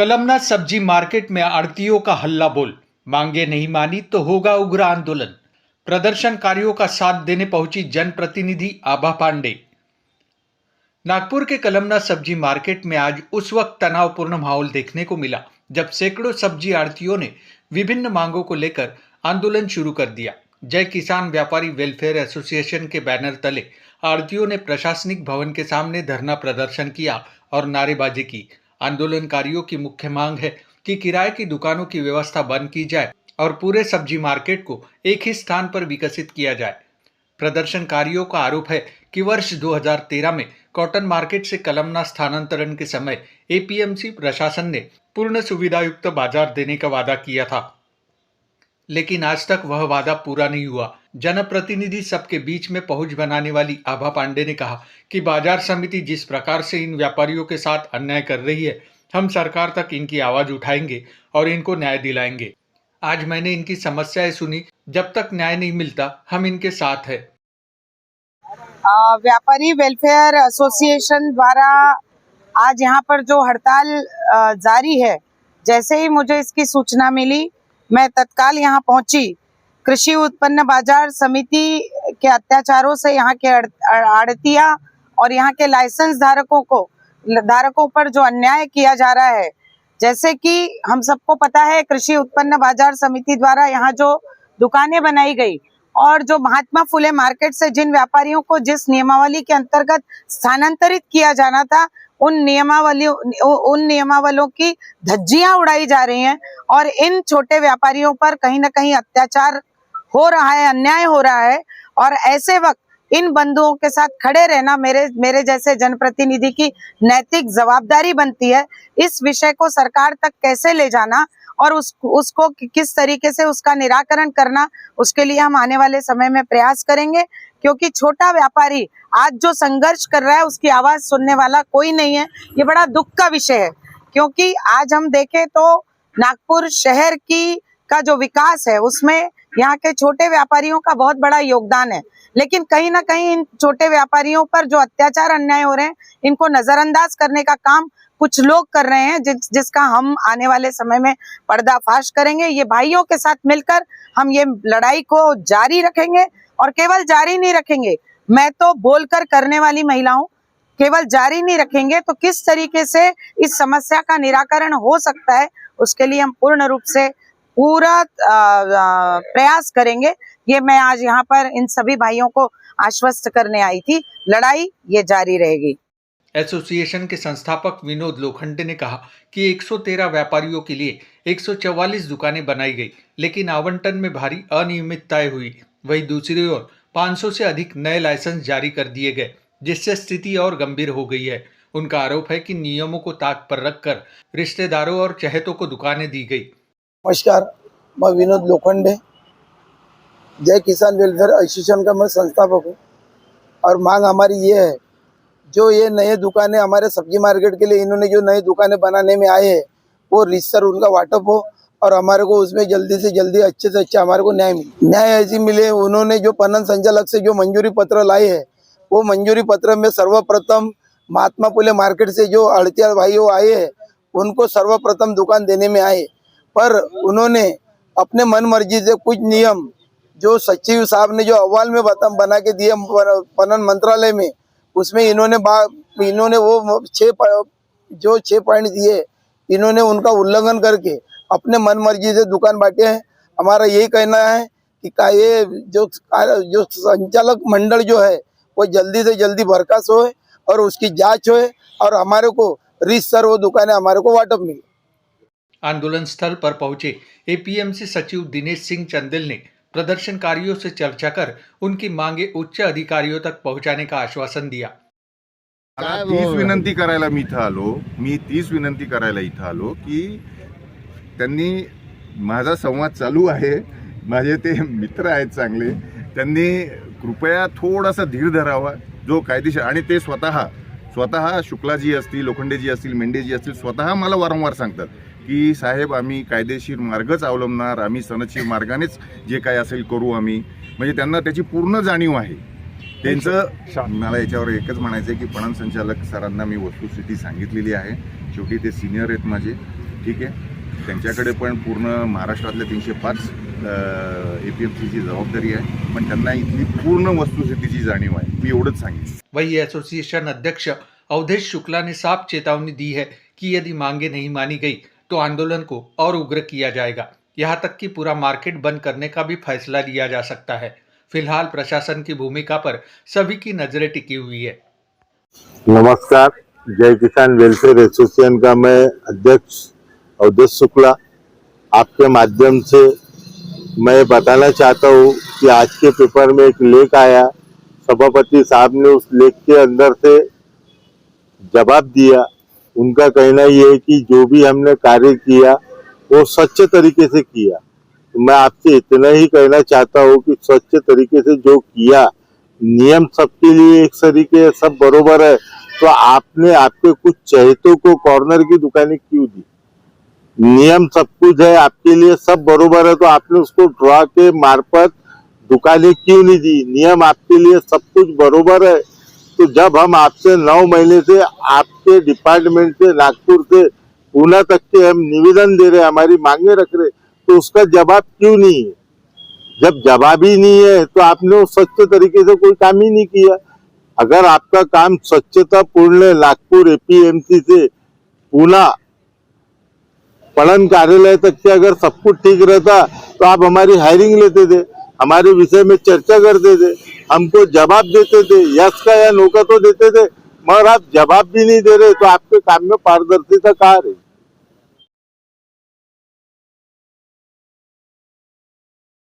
कलमना सब्जी मार्केट में आड़तियों का हल्ला बोल, मांगे नहीं मानी तो होगा उग्र आंदोलन। प्रदर्शनकारियों का साथ देने पहुंची जनप्रतिनिधि आभा पांडे। नागपुर के कलमना सब्जी मार्केट में आज उस वक्त तनावपूर्ण माहौल देखने को मिला जब सैकड़ों सब्जी आड़तियों ने विभिन्न मांगों को लेकर आंदोलन शुरू कर दिया। जय किसान व्यापारी वेलफेयर एसोसिएशन के बैनर तले आड़तियों ने प्रशासनिक भवन के सामने धरना प्रदर्शन किया और नारेबाजी की। आंदोलनकारियों की मुख्य मांग है कि किराए की दुकानों की व्यवस्था बंद की जाए और पूरे सब्जी मार्केट को एक ही स्थान पर विकसित किया जाए। प्रदर्शनकारियों का आरोप है कि वर्ष 2013 में कॉटन मार्केट से कलमना स्थानांतरण के समय एपीएमसी प्रशासन ने पूर्ण सुविधायुक्त बाजार देने का वादा किया था, लेकिन आज तक वह वादा पूरा नहीं हुआ। जनप्रतिनिधि सबके बीच में पहुंच बनाने वाली आभा पांडे ने कहा कि बाजार समिति जिस प्रकार से इन व्यापारियों के साथ अन्याय कर रही है, हम सरकार तक इनकी आवाज उठाएंगे और इनको न्याय दिलाएंगे। आज मैंने इनकी समस्याएं सुनी, जब तक न्याय नहीं मिलता हम इनके साथ हैं। व्यापारी वेलफेयर एसोसिएशन द्वारा आज यहाँ पर जो हड़ताल जारी है, जैसे ही मुझे इसकी सूचना मिली मैं तत्काल यहाँ पहुंची। कृषि उत्पन्न बाजार समिति के अत्याचारों से यहाँ के आड़तिया और यहाँ के लाइसेंस धारकों पर जो अन्याय किया जा रहा है, जैसे कि हम सबको पता है कृषि उत्पन्न बाजार समिति द्वारा यहाँ जो दुकानें बनाई गई और जो महात्मा फुले मार्केट से जिन व्यापारियों को जिस नियमावली के अंतर्गत स्थानांतरित किया जाना था, उन नियमावलियों की धज्जियां उड़ाई जा रही हैं और इन छोटे व्यापारियों पर कहीं ना कहीं अत्याचार हो रहा है, अन्याय हो रहा है। और ऐसे वक्त इन बंधुओं के साथ खड़े रहना मेरे जैसे जनप्रतिनिधि की नैतिक जवाबदारी बनती है। इस विषय को सरकार तक कैसे ले जाना और उसको किस तरीके से उसका निराकरण करना, उसके लिए हम आने वाले समय में प्रयास करेंगे, क्योंकि छोटा व्यापारी आज जो संघर्ष कर रहा है उसकी आवाज सुनने वाला कोई नहीं है। ये बड़ा दुख का विषय है, क्योंकि आज हम देखें तो नागपुर शहर का जो विकास है उसमें यहाँ के छोटे व्यापारियों का बहुत बड़ा योगदान है, लेकिन कहीं ना कहीं इन छोटे व्यापारियों पर जो अत्याचार अन्याय हो रहे हैं, इनको नजरअंदाज करने का काम कुछ लोग कर रहे हैं, जिसका हम आने वाले समय में पर्दाफाश करेंगे। ये भाइयों के साथ मिलकर हम ये लड़ाई को जारी रखेंगे और केवल जारी नहीं रखेंगे, मैं तो बोलकर करने वाली महिला हूं, केवल जारी नहीं रखेंगे तो किस तरीके से इस समस्या का निराकरण हो सकता है उसके लिए हम पूर्ण रूप से पूरा प्रयास करेंगे। ये मैं आज यहाँ पर इन सभी भाइयों को आश्वस्त करने आई थी। लड़ाई ये जारी रहेगी। एसोसिएशन के संस्थापक विनोद लोखंडे ने कहा कि 113 व्यापारियों के लिए 144 दुकानें बनाई गई, लेकिन आवंटन में भारी अनियमितताएं हुई। वहीं दूसरी ओर 500 से अधिक नए लाइसेंस जारी कर दिए गए, जिससे स्थिति और गंभीर हो गई है। उनका आरोप है कि नियमों को ताक पर रखकर रिश्तेदारों और चहेतों को दुकानें दी गई। नमस्कार, मैं विनोद लोखंडे, जय किसान वेलफेयर एसोसिएशन का मैं संस्थापक हूँ। और मांग हमारी ये है, जो ये नए दुकानें हमारे सब्जी मार्केट के लिए इन्होंने जो नई दुकानें बनाने में आए हैं, वो रीतसर उनका वाटप हो और हमारे को उसमें जल्दी से जल्दी अच्छे से अच्छा हमारे को न्याय ऐसी मिले। उन्होंने जो पणन संचालक से जो मंजूरी पत्र लाए हैं, वो मंजूरी पत्र में सर्वप्रथम महात्मा फुले मार्केट से जो आड़तिया भाइयों आए हैं उनको सर्वप्रथम दुकान देने में आए, पर उन्होंने अपने मन मर्जी से कुछ नियम जो सचिव साहब ने जो अहवाल में बना के दिए पणन मंत्रालय में, उसमें इन्होंने वो 6 पॉइंट दिए, इन्होंने उनका उल्लंघन करके अपने मन मर्जी से दुकान बांटे हैं। हमारा यही कहना है कि ये जो संचालक मंडल जो है वो जल्दी से जल्दी बर्खास्त होए और उसकी जांच होए और हमारे को रीतसर वो दुकानें हमारे को वाटप मिले। आंदोलन स्थल पर पहुंचे एपीएमसी सचिव दिनेश सिंह चंदेल ने प्रदर्शनकारियों से चर्चा कर उनकी मांगे उच्च अधिकारियों तक पहुंचाने का आश्वासन दिया। तीच विनंती करायला मी तीच विनंती करायला इथं आलो की त्यांनी माझा संवाद चालू आहे, माझे ते मित्र आहेत चांगले, त्यांनी कृपया थोडासा धीर धरावा जो कायदेशीर, आणि ते स्वतः शुक्लाजी असतील, लोखंडेजी असतील, मेंढेजी असतील, स्वतः मला वारंवार सांगतात की साहेब आम्ही कायदेशीर मार्गच अवलंबणार, आम्ही सनदशीर मार्गानेच जे काय असेल करू आम्ही, म्हणजे त्यांना त्याची पूर्ण जाणीव आहे त्यांचं। मला याच्यावर एकच म्हणायचं आहे की पणन संचालक सरांना मी वस्तुस्थिती सांगितलेली आहे, शेवटी ते सिनियर आहेत माझे, ठीक आहे. त्यांच्याकडे पण पूर्ण महाराष्ट्रातल्या 305 APMCची जबाबदारी आहे, पण त्यांना इथली पूर्ण वस्तुस्थितीची जाणीव आहे. मी एवढंच सांगितलं. वही एसोसिएशन अध्यक्ष अवधेश शुक्ला ने साफ चेतावनी दी है कि यदि मांगे नहीं मानी गई तो आंदोलन को और उग्र किया जाएगा। यहाँ तक कि पूरा मार्केट बंद करने का भी फैसला लिया जा सकता है। फिलहाल प्रशासन की भूमिका पर सभी की नजरें टिकी हुई है। नमस्कार, जय किसान वेलफेयर एसोसिएशन का मैं अध्यक्ष अवधेश शुक्ला आपके माध्यम से मैं बताना चाहता हूँ कि आज के पेपर में एक लेख आया, सभापति साहब ने उस लेख के अंदर से जवाब दिया। उनका कहना ये है कि जो भी हमने कार्य किया वो स्वच्छ तरीके से किया। तो मैं आपसे इतना ही कहना चाहता हूँ कि स्वच्छ तरीके से जो किया, नियम सबके लिए एक तरीके सब बरोबर है, तो आपने आपके कुछ चहेतों को कॉर्नर की दुकानें क्यों दी? नियम सब कुछ है आपके लिए, सब बरोबर है, तो आपने उसको ड्रॉ के मार्फत दुकानें क्यों नहीं दी? नियम आपके लिए सब कुछ बरोबर है। तो जब हम आपसे 9 महीने से आपके डिपार्टमेंट से नागपुर से पूना तक के हम निवेदन दे रहे, हमारी मांगे रख रहे, तो उसका जवाब क्यों नहीं है? जब जवाब ही नहीं है तो आपने वो स्वच्छ तरीके से कोई काम ही नहीं किया। अगर आपका काम स्वच्छता पूर्ण नागपुर APMC से पूना पणन कार्यालय तक के अगर सब कुछ ठीक रहता तो आप हमारी हायरिंग लेते थे, हमारे विषय में चर्चा करते थे, हमको जवाब देते थे, यस का या नो का तो देते थे, मगर आप जवाब भी नहीं दे रहे, तो आपके काम में पारदर्शिता कहाँ रही?